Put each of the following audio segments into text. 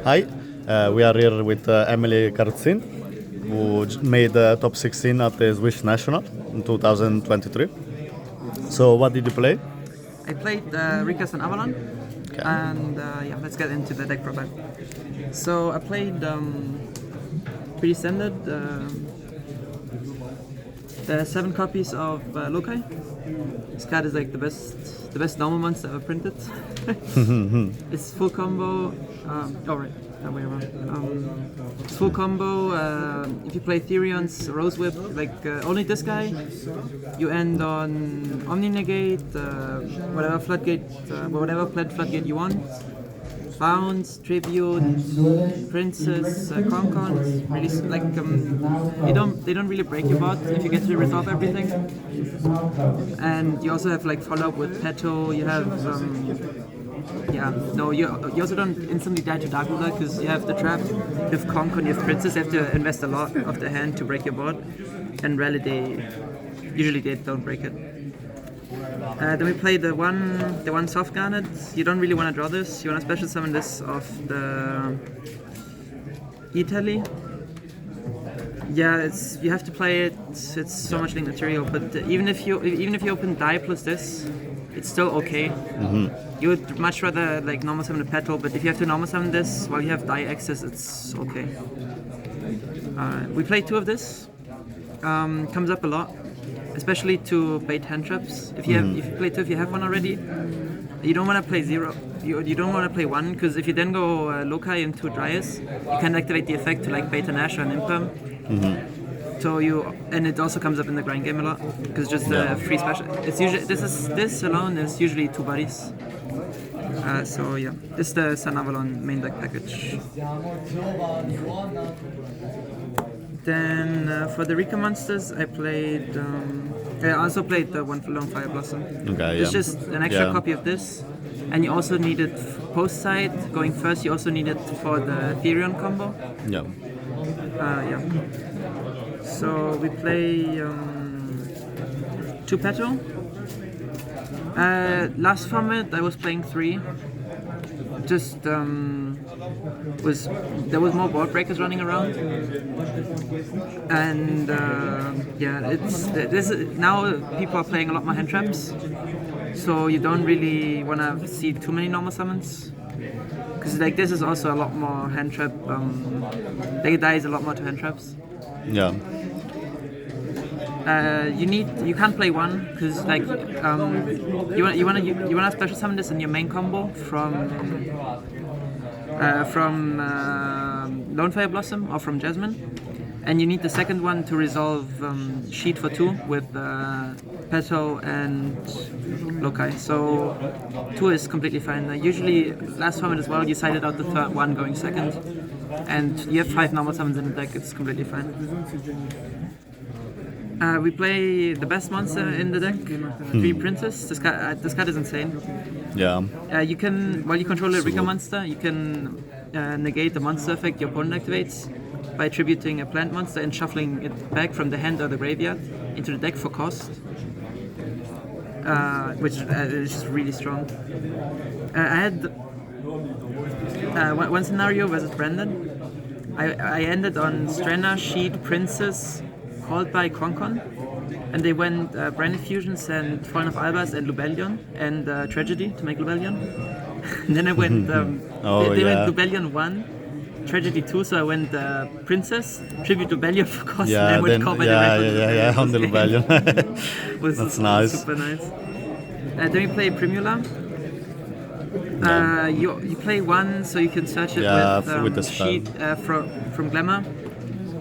Hi, we are here with Emily Carozzini, who made top 16 at the Swiss National in 2023. So, what did you play? I played Rikka Sunavalon, and let's get into the deck profile. So I played pretty standard. There are 7 copies of Lokai. This card is like the best normal monster ever printed. It's full combo. That way around. It's full combo. If you play Therions, Rose Whip, only this guy, you end on Omni Negate, whatever floodgate, whatever floodgate you want. Bounce, Tribute, Princess, Concon. Really, they don't really break your bot if you get to resolve everything. And you also have follow up with Peto. You have you also don't instantly die to Dark Ruler because you have the trap. You have Concon, you have Princess. You have to invest a lot of the hand to break your board, and rarely usually they don't break it. Then we play the one soft garnet. You don't really want to draw this. You want to special summon this off the Italy. Yeah, you have to play it. It's so much link material, but even if you open die plus this, it's still okay. You would much rather normal summon a petal, but if you have to normal summon this while you have die access, it's okay. We play 2 of this. Comes up a lot, especially to bait hand traps. If you play 2, if you have one already, you don't want to play 0. You don't want to play 1 because if you then go Lokai into Dryas, you can activate the effect to bait an Ash or an Imperm. So and it also comes up in the grind game a lot because just a free special. It's usually this alone is usually 2 bodies. This is the Sunavalon main deck package. Then for the Rikka monsters, I played. I also played the one for Lone Fire Blossom. Okay, it's just an extra copy of this, and you also need it post side going first. You also need it for the Therion combo. Yeah. So we play 2 Petal. Last format I was playing 3. Just there was more board breakers running around, and now people are playing a lot more hand traps, so you don't really want to see too many normal summons. Because this is also a lot more hand trap. They dies a lot more to hand traps. Yeah. You can't play 1 because you wanna special summon this in your main combo from Lone Fire Blossom or from Jasmine, and you need the second one to resolve Sheet for 2 with Petal and Lokai. So 2 is completely fine. Usually last format as well, you sided out the third one going second, and you have 5 normal summons in the deck. It's completely fine. We play the best monster in the deck, 3 Princess. This card is insane. Yeah. You can, while you control a Rikka monster, you can negate the monster effect your opponent activates by tributing a plant monster and shuffling it back from the hand or the graveyard into the deck for cost, which is really strong. I had one scenario versus Brandon. I ended on Strenna, Sheet, Princess, called by Concon, and they went Branded Fusions and Fallen of Albas and Lubellion and Tragedy to make Lubellion. And then I went went Lubellion 1, Tragedy 2, so I went Princess, Tribute Lubellion for cost, and then went Call by the on the Lubellion. That's nice. Super nice. Then we play Primula. You play 1, so you can search it with the Sheet from Glamour.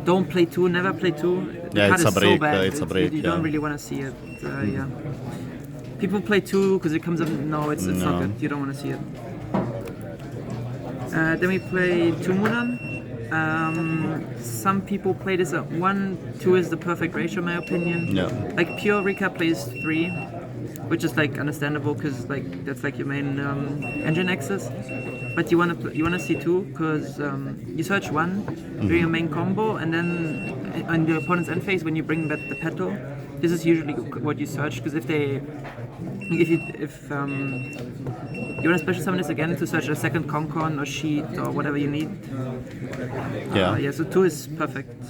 Don't play 2, never play 2. The card it's a break. So bad. It's a break. You don't really want to see it. People play 2 because it comes up. No, it's not good. You don't want to see it. Then we play 2 Mulan. Some people play this at 1. 2 is the perfect ratio, in my opinion. Yeah. Pure Rikka plays 3, which is understandable because that's your main engine axis. But you wanna see 2 because you search 1 during your main combo, and then on your opponent's end phase when you bring back the petal, this is usually what you search, because if you want to special summon this again to search a second Concon or Sheet or whatever you need. Yeah. So 2 is perfect.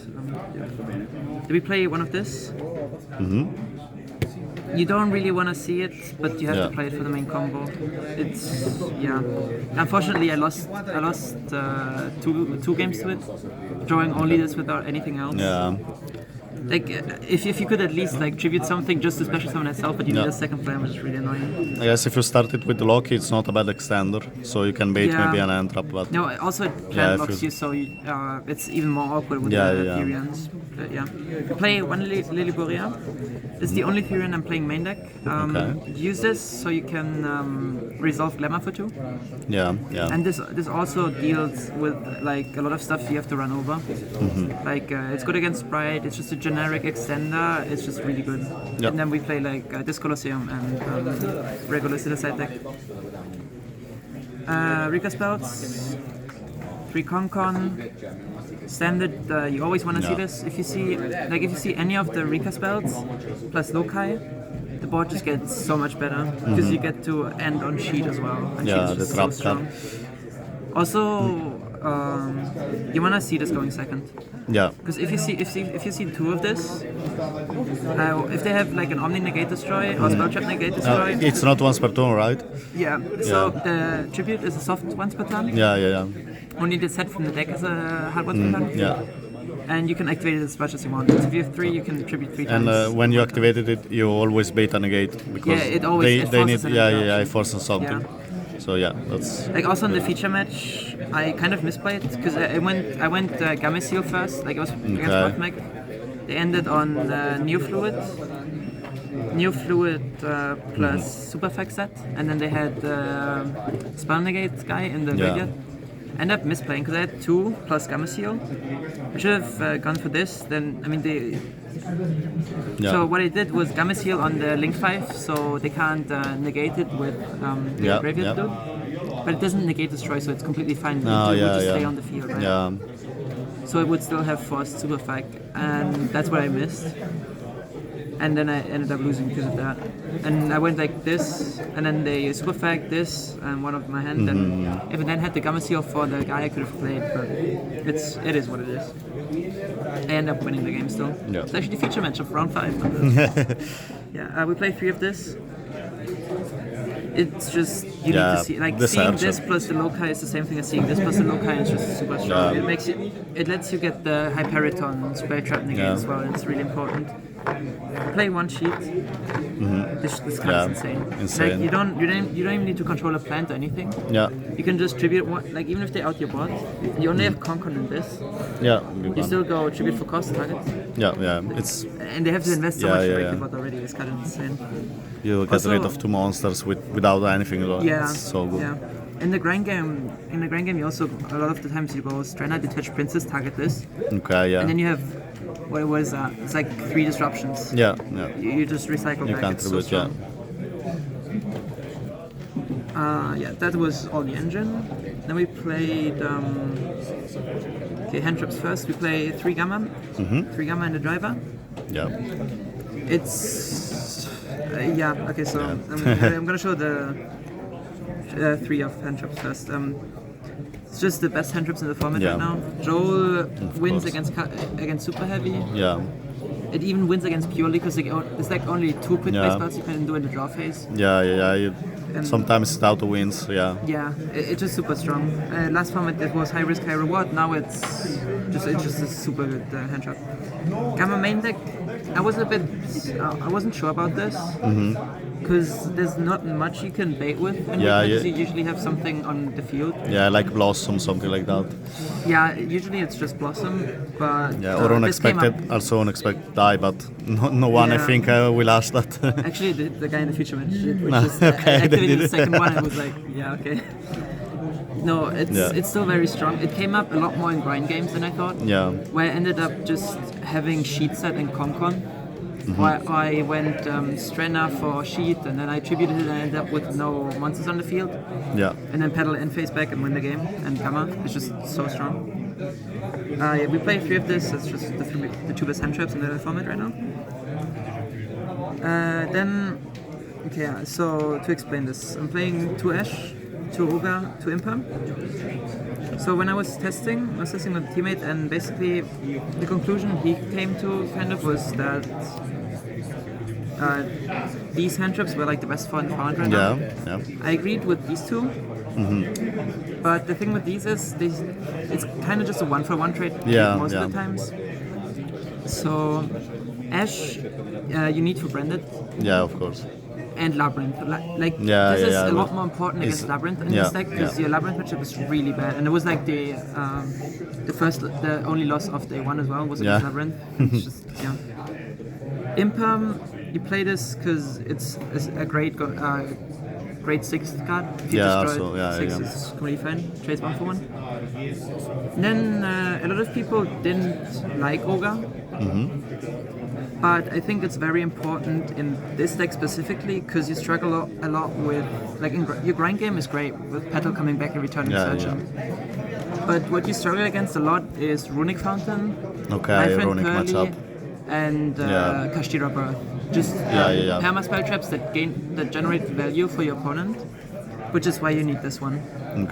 Do we play one of this? You don't really want to see it, but you have to play it for the main combo. It's Unfortunately, I lost two games to it, drawing only this without anything else. Yeah. Like if you could at least like tribute something just to special summon itself, but you need a second flame, which is really annoying. I guess if you start it with the Loki, it's not a bad extender, so you can bait maybe an end trap. But no, also it plan blocks you, so it's even more awkward with the Therians. But you play one Liliburia. This is the only Therian I'm playing main deck. Use this so you can resolve Glamour for 2. Yeah. And this also deals with like a lot of stuff you have to run over. Like it's good against Sprite. It's just a generic extender. It's just really good. And then we play like this Colosseum and Regulus in the side deck. Rikka spells, 3 Concon. Standard, you always want to see this. If you see any of the Rikka spells plus Lokai, the board just gets so much better because you get to end on Sheet as well. And Sheet's just so strong. Also, you want to see this going second. Yeah. Because if you see 2 of this, if they have like an Omni Negate Destroy or Spell Trap Negate Destroy, it's not once per turn, right? Yeah. So the tribute is a soft once per turn. Yeah. Only the set from the deck is a hard once per turn. Yeah. And you can activate it as much as you want. So if you have 3, you can tribute 3 times. And when you activated it, you always beta negate because it forces something. Yeah. So that's like also in the feature match, I kind of misplayed because I went Gameciel first. Like it was against Rotmec. They ended on New Fluid plus Super Fact set, and then they had Spell Negate guy in the graveyard. Ended up misplaying because I had 2 plus Gameciel. I should have gone for this. So what I did was Gameciel on the Link 5, so they can't negate it with the graveyard dude. But it doesn't negate Destroy, so it's completely fine. It would just stay on the field, right? Yeah. So it would still have forced Super Fact, and that's what I missed. And then I ended up losing because of that. And I went like this, and then they Super Fact this, and one of my hand. And if I then had the Gameciel for the guy I could have played, but it is what it is. I end up winning the game still. Yeah. It's actually the feature match of round 5. We play 3 of this. It's just you need to see seeing this plus the Lokai is the same thing as seeing this plus the Lokai is just super strong. It lets you get the Hyperiton spell trap negate as well. And it's really important. Play 1 Sheet. This card is insane. Like you don't even need to control a plant or anything. Yeah. You can just tribute one, like even if they out your board, you only have Concon in this. Yeah. You still go tribute for cost target. Yeah. And they have to invest so much to break the board already. It's kind of insane. You get rid of 2 monsters without anything. Yeah. It's so good. Yeah. In the grind game, you also a lot of the times you go Strana, Detach Princess, target this. Okay. Yeah. And then you have. What was that? It's like 3 disruptions. Yeah. You just recycle you back. Can't tribute, that was all the engine. Then we played hand traps first. We play 3 Gamma. 3 Gamma and the driver. Yeah. It's okay, so I'm gonna show the 3 of hand traps first. It's just the best hand traps in the format right now. Joel wins against Super Heavy. Yeah. It even wins against Purely because it's like only 2 quick play spells you can do in the draw phase. Sometimes it's out to wins. Yeah. Yeah, it's just super strong. Last format it was high risk, high reward. Now it's just a super good hand trap. Gamma main deck. I wasn't sure about this. Because there's not much you can bait with, and you usually have something on the field. Yeah, like Blossom, something like that. Yeah, usually it's just Blossom, but or also unexpected die, but no one I think will ask that. Actually, the guy in the future match, activated the second one, and was like, okay. No, it's still very strong. It came up a lot more in grind games than I thought. Yeah. Where I ended up just having Sheet set and Concon. I went Strena for Sheet, and then I tributed it and I ended up with no monsters on the field. Yeah. And then pedal and face back and win the game. And Gamma is just so strong. We play 3 of this. It's just the 2 best hand traps in the format right now. Then, okay, so to explain this, I'm playing 2 Ash, 2 Ogre, 2 Imperm. So when I was testing with a teammate, and basically the conclusion he came to kind of was that these hand traps were like the best for Found right now. Yeah. I agreed with these two, but the thing with these is it's kind of just a 1-for-1 trade most of the times. So Ash, you need for Branded. Yeah, of course. And Labyrinth. This is a lot more important against Labyrinth in this deck because your Labyrinth matchup is really bad, and it was like the only loss of day one as well was against Labyrinth. It's just, Imperm, you play this because it's a great 6th card. If you destroy 6 is completely fine. Trades 1 for 1. And then a lot of people didn't like Ogre. But I think it's very important in this deck specifically because you struggle a lot with, like, your grind game is great with Petal coming back and returning Surgeon. But what you struggle against a lot is Runic Fountain, My Friend Runic Curly, matchup. and Kashtira Birth. Just perma spell traps that generate value for your opponent, which is why you need this one.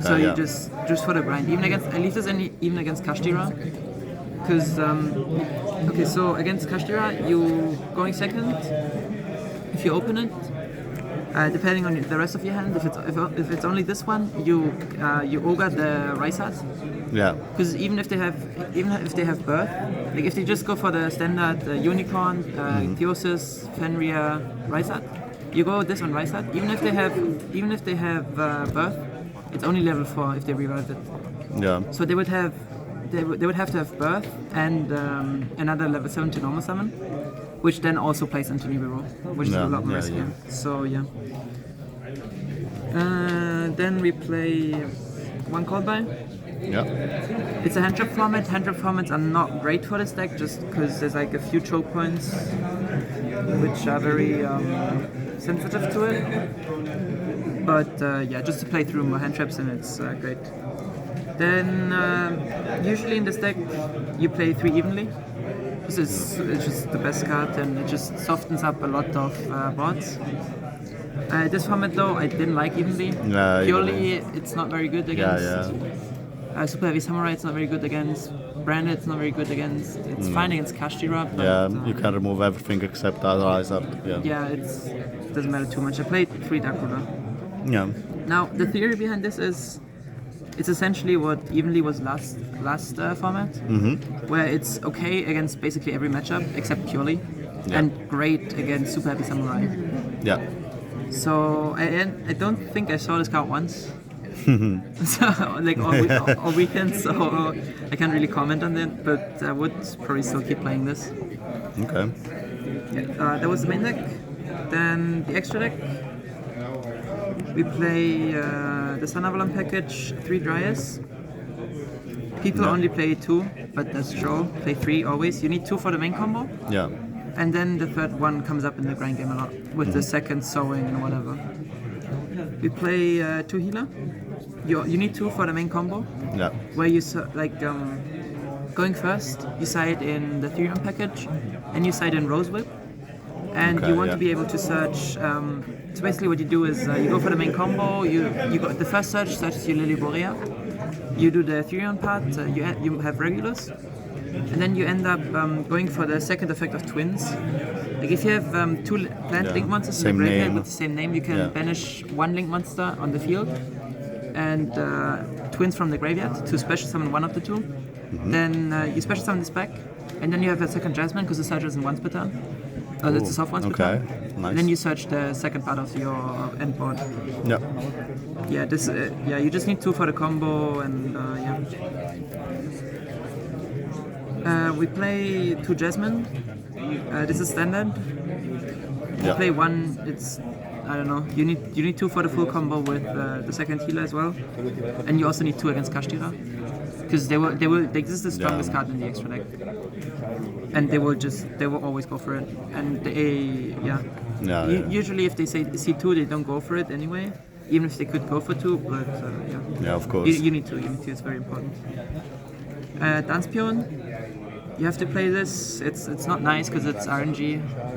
So you just for the grind, even against Kashtira. Because, so against Kashtira, you going second. If you open it, depending on the rest of your hand, if it's only this one, you ogre the Rysat. Yeah. Because even if they have Birth, like if they just go for the standard Unicorn, Theosis, Fenrir, Rysat, you go this on Rysat. Even if they have Birth, it's only level 4 if they revive it. Yeah. So they would have to have Birth and another level 7 to normal summon, which then also plays into Nibiru, which is a lot more risky. So then we play 1 Callby. Yeah. It's a hand trap format. Hand trap formats are not great for this deck just because there's like a few choke points which are very sensitive to it. But just to play through more hand traps and it's great. Then usually in this deck you play 3 evenly. This is just the best card and it just softens up a lot of boards. This format though I didn't like evenly. Purely it's not very good against. Super Heavy Samurai it's not very good against. Branded it's not very good against. It's fine against Kashtira. You can remove everything except otherwise up. It doesn't matter too much. I played 3 Dark Ruler. Yeah. Now the theory behind this is it's essentially what evenly was last format, where it's okay against basically every matchup except purely, and great against Super Happy Samurai. Yeah. So I don't think I saw this card once. So like all weekend, so I can't really comment on it, but I would probably still keep playing this. Okay. That was the main deck. Then the extra deck. We play the Sunavalon package, 3 Dryas. People only play 2, but that's true. Play 3 always. You need 2 for the main combo. Yeah. And then the third one comes up in the grind game a lot, with the second sowing and whatever. We play 2 healer. You need 2 for the main combo. Yeah. Where you going first, you side in the Therion package, and you side in Rose Whip. And you want to be able to search. So basically, what you do is you go for the main combo. You go the first search searches your Lily Borea. You do the Therion part. You have Regulus, and then you end up going for the second effect of Twins. Like if you have 2 plant link monsters in the graveyard with the same name, you can banish 1 link monster on the field and Twins from the graveyard to special summon 1 of the 2. Then you special summon this back, and then you have a second Jasmine because the searches in once per turn. It's a soft once per turn. Nice. And then you search the second part of your end board. Yeah. Yeah, you just need 2 for the combo and we play 2 Jasmine. This is standard. You play 1. It's I don't know. You need 2 for the full combo with the second healer as well, and you also need 2 against Kashtira because this is the strongest card in the extra deck. And they will always go for it. And usually if they say C2, they don't go for it anyway, even if they could go for 2, but Yeah, of course. You need to, it's very important. Danspion, You have to play this. It's not nice because it's RNG.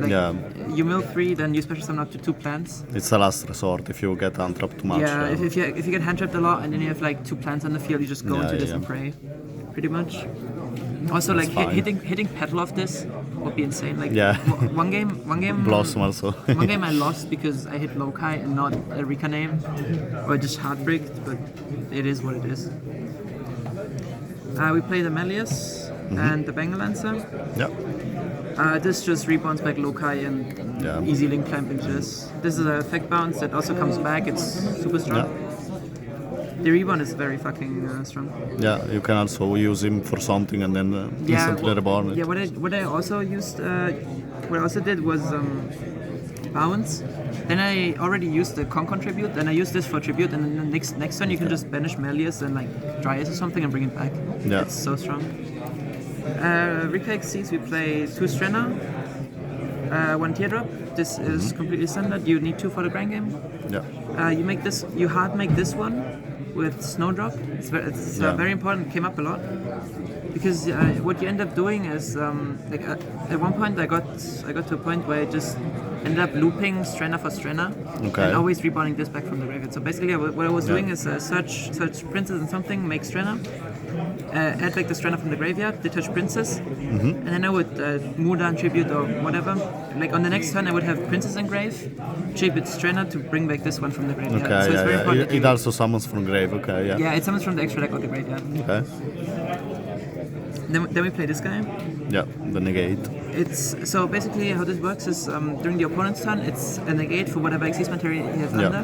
Like, Yeah. You mill 3, then you special summon up to 2 plants. It's a last resort if you get untrapped too much. Yeah, if you get hand trapped a lot and then you have like 2 plants on the field, you just go into this and pray, pretty much. Also, That's like fine. hitting petal off this would be insane. Like Yeah. one game. Blossom also. One game I lost because I hit Lokai and not a Rikka name, or just heartbreaked. But it is what it is. We play the Melius and the Bengal Lancer. Yeah. This just rebounds back Lokai and easy link clamp into this. This is a effect bounce that also comes back. It's super strong. Yeah. The rebound is very fucking strong. Yeah, you can also use him for something and then instantly reborn it. Yeah, what I also used, what I also did was bounce. Then I already used the con tribute, and I used this for tribute, and then the next turn you can just banish Melius and like Dryas or something and bring it back. Yeah. It's so strong. Rikka XCs, we play 2 Strenna, 1 Teardrop. This is completely standard. You need 2 for the grand game. Yeah. You make this. You hard make this one with Snowdrop. It's very important. It came up a lot because what you end up doing is like at one point I got to a point where I just ended up looping Strenna for Strenna and always rebounding this back from the graveyard. So basically, what I was doing is search Princess and something, make Strenna, add back the Strenna from the graveyard, detach Princess, and then I would Mudan tribute or whatever. Like on the next turn, I would have Princess engrave, tribute Strenna to bring back this one from the graveyard. Okay, so it's very important. It also summons from grave, okay, yeah. Yeah, it summons from the extra deck of the graveyard. Okay. Then we play this guy. Yeah, the negate. It's so basically how this works is during the opponent's turn, it's a negate for whatever Xyz material he has under.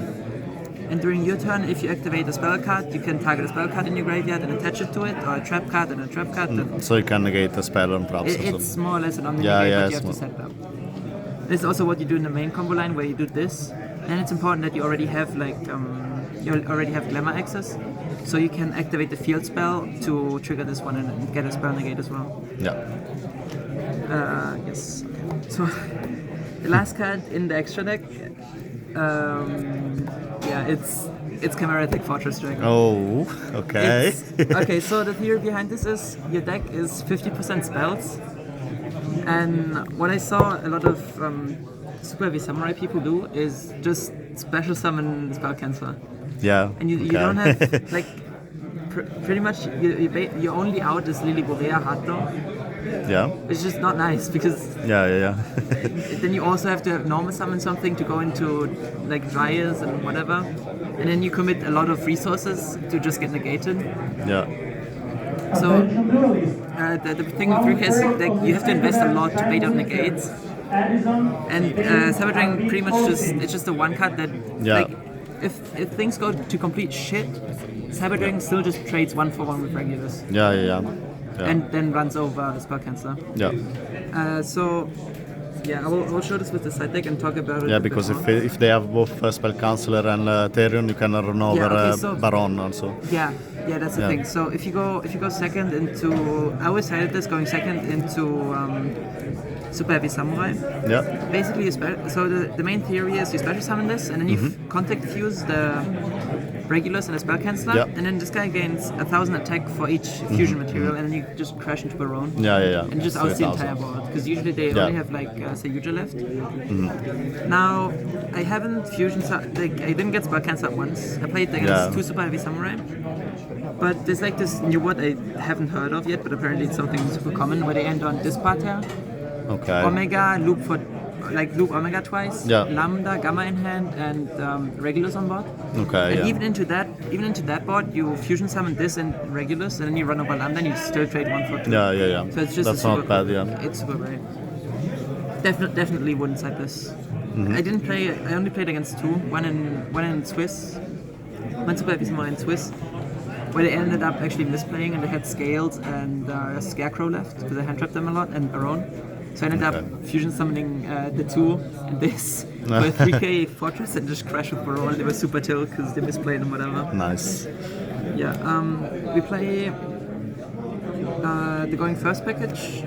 And during your turn, if you activate a spell card, you can target a spell card in your graveyard and attach it to it, or a trap card and a trap card. So you can negate the spell and traps. It's more or less an omni Yeah, negate, yeah, but you have to set it up. This is also what you do in the main combo line, where you do this. And it's important that you already have Glamour access, so you can activate the field spell to trigger this one and get a spell negate as well. Yeah. Yes. So the last card in the extra deck, it's Chimeritic Fortress Dragon. Oh, okay. Okay, so the theory behind this is your deck is 50% spells, and what I saw a lot of Super Heavy Samurai people do is just special summon spell canceller. Yeah. And you don't have like pretty much your only out is Lily Borea hard draw. Yeah. It's just not nice because Yeah. then you also have to have normal summon something to go into like Dryas and whatever, and then you commit a lot of resources to just get negated. Yeah. So the thing with Rikka is like you have to invest a lot to bait out negates, and Cyber Dragon pretty much it's just the one card that like if things go to complete shit, Cyber Dragon still just trades 1-for-1 with regulars. Yeah. And then runs over the spell canceller. Yeah. So yeah, I will show this with the side deck and talk about it. Yeah, because if they have both Spell Counselor and Therion, you can run over Baron also. Yeah, that's the thing. So if you go second into, I always hated this going second into Super Heavy Samurai. Yeah. Basically, so the main theory is you special summon this, and then you contact fuse the regulars and a spell canceller, and then this guy gains 1,000 attack for each fusion material, and then you just crash into Baron. Yeah. And just outs the entire board, because usually they only have like Sayuja left. Now I haven't fusion like I didn't get spell canceller once. I played against 2 Super Heavy Samurai, but there's like this new word I haven't heard of yet, but apparently it's something super common where they end on Dispart here. Okay. Omega loop for loop Omega twice, Lambda, Gamma in hand, and Regulus on board. Okay. And even into that board, you fusion summon this and Regulus, and then you run over Lambda, and you still trade 1-for-2. Yeah. So it's just that's not bad. Yeah. It's super great. Definitely wouldn't side this. I only played against 2. One in Swiss, one Super Heavy Samurai in Swiss, where they ended up actually misplaying, and they had Scales and Scarecrow left because I hand trapped them a lot, and Baron. So I ended up fusion summoning the 2 and this with 3k Fortress and just crash with Baron. They were super tilt because they misplayed and whatever. Nice. Yeah, we play the going first package.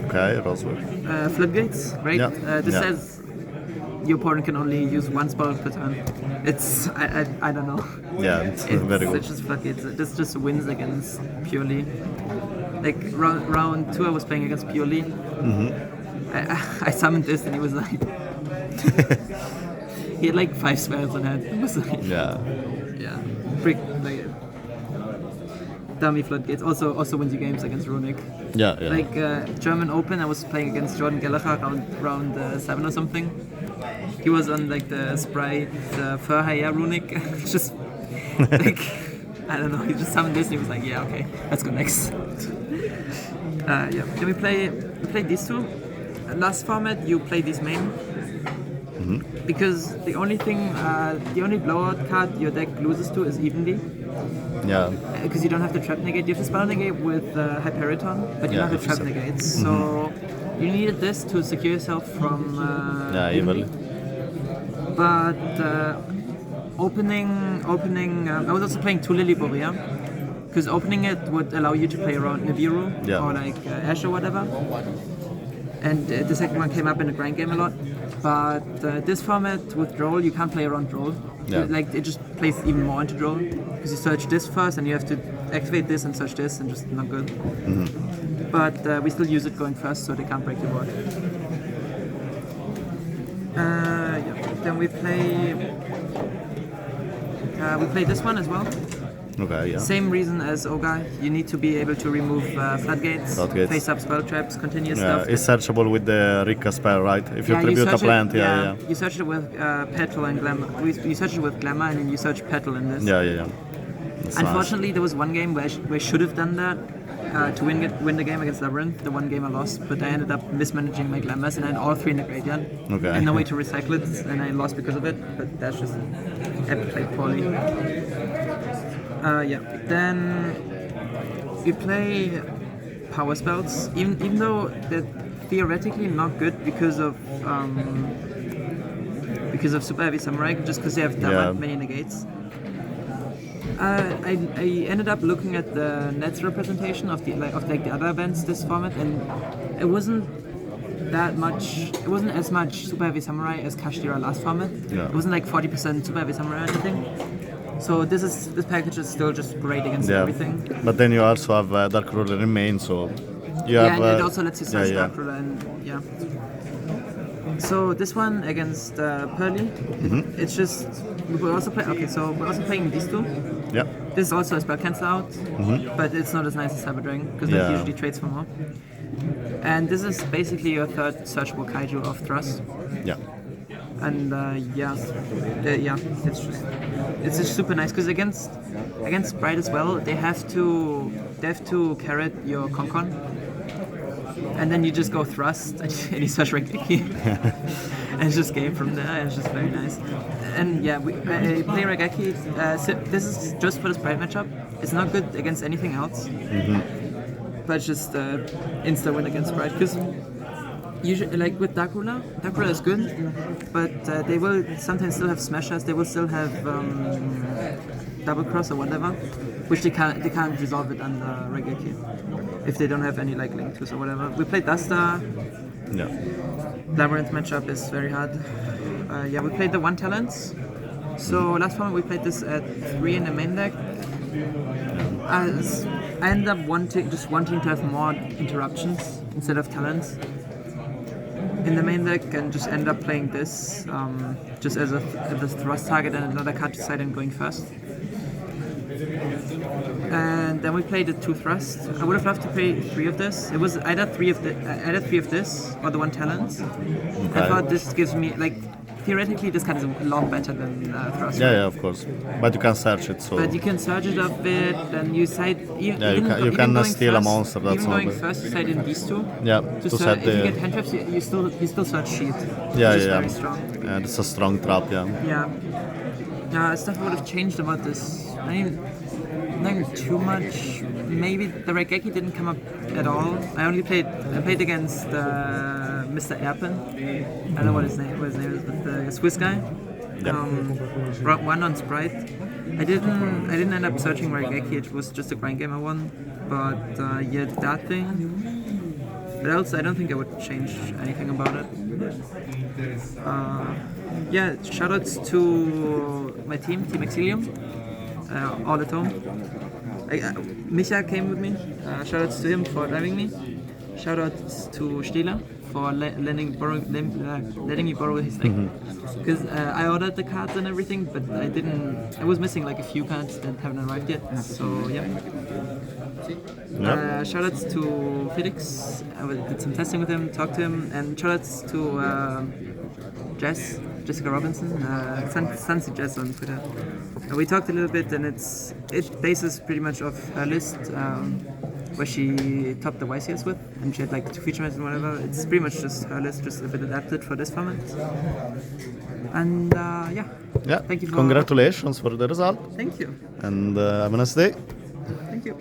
Okay, Roswell. Floodgates, right? Yeah. This says your opponent can only use 1 spell per turn. It's I don't know. Yeah, it's very good. It's just floodgates. This just wins against purely. Like round 2, I was playing against Pioli. I summoned this, and he was like, he had like 5 spells on hand. It was like, Yeah. like dummy floodgates. Also wins you games against Runic. Yeah. Like German Open, I was playing against Jordan Gallagher round 7 or something. He was on like the Sprite Furhaya Runic. Just like, I don't know, he just summoned this and he was like, yeah, okay, let's go next. Then we play these two. Last format, you play this main. Because the only blowout card your deck loses to is Evenly. Yeah. Because you don't have the trap negate. You have the spell negate with Hyperiton, but you don't have the trap negates. So you needed this to secure yourself from evil. But opening I was also playing 2 Lily Borea, because opening it would allow you to play around Nibiru or like Ash or whatever. And the second one came up in the grind game a lot. But this format with Droll, you can't play around Droll. Yeah. Like it just plays even more into Droll, because you search this first and you have to activate this and search this, and just not good. But we still use it going first, so they can't break the board. Then we play this one as well. Okay, yeah. Same reason as Ogre, you need to be able to remove floodgates, face up spell traps, continuous stuff. It's searchable with the Rikka spell, right? If you tribute a plant, You search it with Petal and Glamour. You search it with Glamour, and then you search Petal in this. Yeah. Unfortunately, there was one game where I should have done that to win the game against Labyrinth. The one game I lost, but I ended up mismanaging my Glamours, and I had all 3 in the graveyard. Okay. And no way to recycle it, and I lost because of it. But that's just I played poorly. Then we play power spells, even though they're theoretically not good because of Super Heavy Samurai, just because they have that many negates. I ended up looking at the Nets representation of the other events this format, and it wasn't as much Super Heavy Samurai as Kashtira last format. Yeah. It wasn't like 40% Super Heavy Samurai or anything. So this package is still just great against everything. But then you also have Dark Ruler in main, so you have. And it also lets you search Dark Ruler, and So this one against Pearly, it's just we're also playing these two. Yeah. This is also a spell cancel out, but it's not as nice as Cyber Dragon, because it usually trades for more. And this is basically your third searchable kaiju of Thrust. Yeah. And it's just super nice, because against Sprite as well, they have to carrot your Concon, and then you just go Thrust and you search Rikka, and it's just game from there. And it's just very nice. And I play Rikka. This is just for the Sprite matchup. It's not good against anything else, but it's just insta win against Sprite, because. Usually, like with Dark Ruler is good, but they will sometimes still have smashers. They will still have double cross or whatever, which they can't resolve it under Regeki if they don't have any like link twos or whatever. We played Duster. Yeah. Labyrinth matchup is very hard. We played the 1 talents. So last time we played this at 3 in the main deck. I ended up wanting to have more interruptions instead of talents in the main deck, and just end up playing this just as a thrust target and another card to side and going first. And then we played the 2 thrust. I would have loved to play 3 of this. It was either 3 of this or the 1 talent. Okay. I thought this gives me theoretically this card is a lot better than thrust. Yeah, of course. But you can search it. So. But you can search it a bit, and you side. You can steal first, a monster. That's even all. going first, you side in these 2. Yeah. To search, if you get hand traps, you still search sheet. Yeah. Very strong. Yeah, it's a strong trap. Yeah. Stuff I would have changed about this. Not too much. Maybe the Raigeki didn't come up at all. I played against Mr. Erpen. I don't know what his name is, but the Swiss guy. Round 1 on Sprite. I didn't end up searching Raigeki. It was just a grind game I won. But that thing. But else, I don't think I would change anything about it. Shoutouts to my team Exilium, all at home. Micha came with me. Shout outs to him for driving me. Shout outs to Stila for letting me borrow his thing. Because I ordered the cards and everything, but I was missing like a few cards that haven't arrived yet. So yeah. Shout outs to Felix. I did some testing with him, talked to him, and shout outs to Jessica Robinson, Sansi Jess on Twitter. We talked a little bit, and it bases pretty much off her list where she topped the YCS with, and she had like 2 feature matches and whatever. It's pretty much just her list, just a bit adapted for this format. And yeah. Thank you. Congratulations for the result. Thank you. And have a nice day. Thank you.